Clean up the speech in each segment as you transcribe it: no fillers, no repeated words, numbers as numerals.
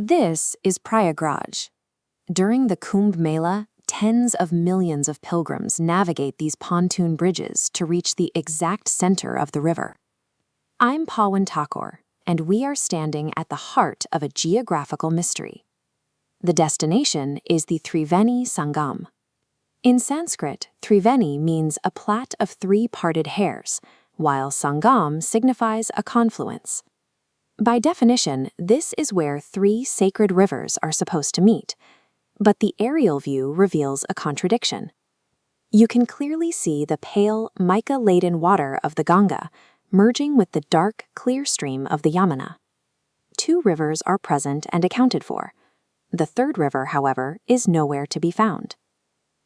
This is Prayagraj. During the Kumbh Mela, tens of millions of pilgrims navigate these pontoon bridges to reach the exact center of the river. I'm Pawan Thakur, and we are standing at the heart of a geographical mystery. The destination is the Triveni Sangam. In Sanskrit, Triveni means a plait of three parted hairs, while Sangam signifies a confluence. By definition, this is where three sacred rivers are supposed to meet, but the aerial view reveals a contradiction. You can clearly see the pale, mica-laden water of the Ganga merging with the dark, clear stream of the Yamuna. Two rivers are present and accounted for. The third river, however, is nowhere to be found.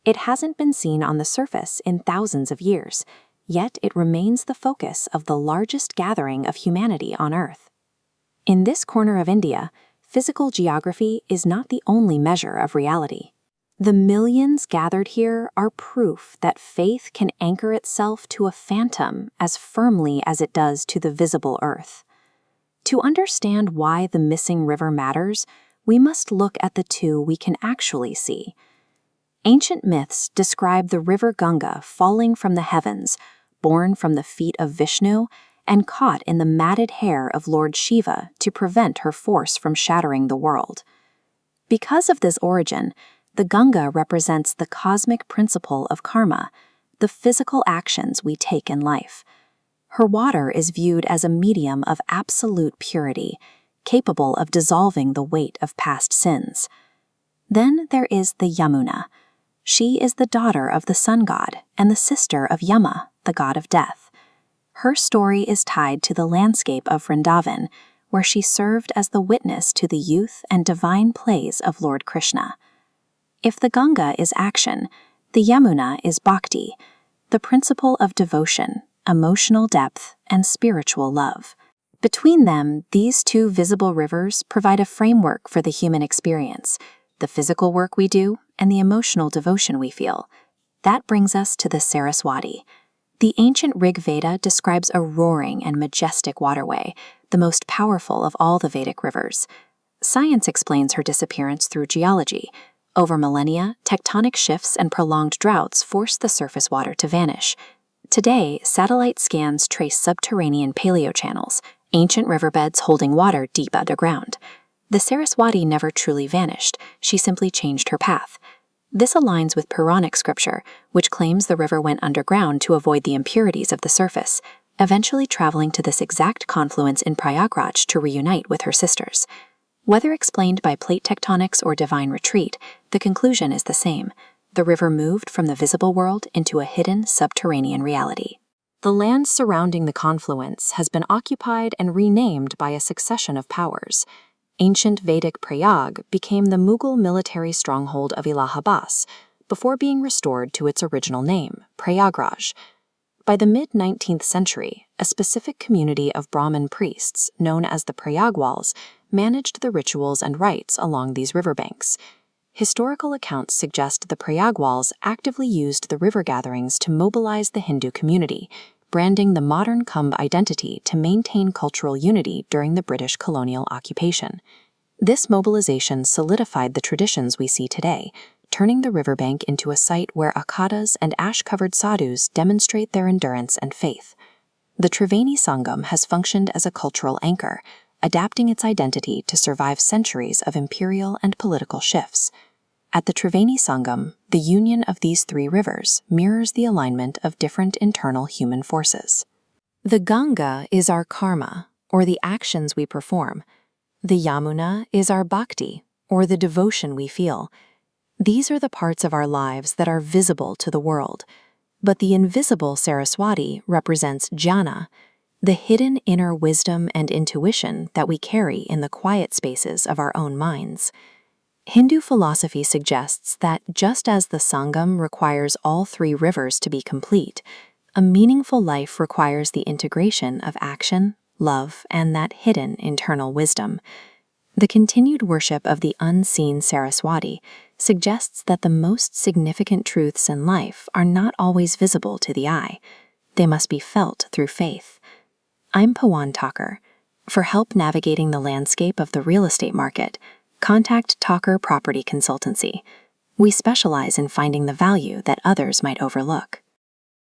It hasn't been seen on the surface in thousands of years, yet it remains the focus of the largest gathering of humanity on Earth. In this corner of India, physical geography is not the only measure of reality. The millions gathered here are proof that faith can anchor itself to a phantom as firmly as it does to the visible earth. To understand why the missing river matters, we must look at the two we can actually see. Ancient myths describe the river Ganga falling from the heavens, born from the feet of Vishnu, and caught in the matted hair of Lord Shiva to prevent her force from shattering the world. Because of this origin, the Ganga represents the cosmic principle of karma, the physical actions we take in life. Her water is viewed as a medium of absolute purity, capable of dissolving the weight of past sins. Then there is the Yamuna. She is the daughter of the sun god and the sister of Yama, the god of death. Her story is tied to the landscape of Vrindavan, where she served as the witness to the youth and divine plays of Lord Krishna. If the Ganga is action, the Yamuna is bhakti, the principle of devotion, emotional depth, and spiritual love. Between them, these two visible rivers provide a framework for the human experience, the physical work we do, and the emotional devotion we feel. That brings us to the Saraswati. The ancient Rig Veda describes a roaring and majestic waterway, the most powerful of all the Vedic rivers. Science explains her disappearance through geology. Over millennia, tectonic shifts and prolonged droughts forced the surface water to vanish. Today, satellite scans trace subterranean paleochannels, ancient riverbeds holding water deep underground. The Saraswati never truly vanished, she simply changed her path. This aligns with Puranic scripture, which claims the river went underground to avoid the impurities of the surface, eventually traveling to this exact confluence in Prayagraj to reunite with her sisters. Whether explained by plate tectonics or divine retreat, the conclusion is the same. The river moved from the visible world into a hidden subterranean reality. The land surrounding the confluence has been occupied and renamed by a succession of powers. Ancient Vedic Prayag became the Mughal military stronghold of Allahabad before being restored to its original name, Prayagraj. By the mid-19th century, a specific community of Brahmin priests, known as the Prayagraj, managed the rituals and rites along these riverbanks. Historical accounts suggest the Prayagraj actively used the river gatherings to mobilize the Hindu community, branding the modern Kumbh identity to maintain cultural unity during the British colonial occupation. This mobilization solidified the traditions we see today, turning the riverbank into a site where akhadas and ash-covered sadhus demonstrate their endurance and faith. The Triveni Sangam has functioned as a cultural anchor, adapting its identity to survive centuries of imperial and political shifts. At the Triveni Sangam, the union of these three rivers mirrors the alignment of different internal human forces. The Ganga is our karma, or the actions we perform. The Yamuna is our bhakti, or the devotion we feel. These are the parts of our lives that are visible to the world. But the invisible Saraswati represents jnana, the hidden inner wisdom and intuition that we carry in the quiet spaces of our own minds. Hindu philosophy suggests that just as the Sangam requires all three rivers to be complete, a meaningful life requires the integration of action, love, and that hidden internal wisdom. The continued worship of the unseen Saraswati suggests that the most significant truths in life are not always visible to the eye. They must be felt through faith. I'm Pawan Thakur. For help navigating the landscape of the real estate market, contact Talker Property Consultancy. We specialize in finding the value that others might overlook.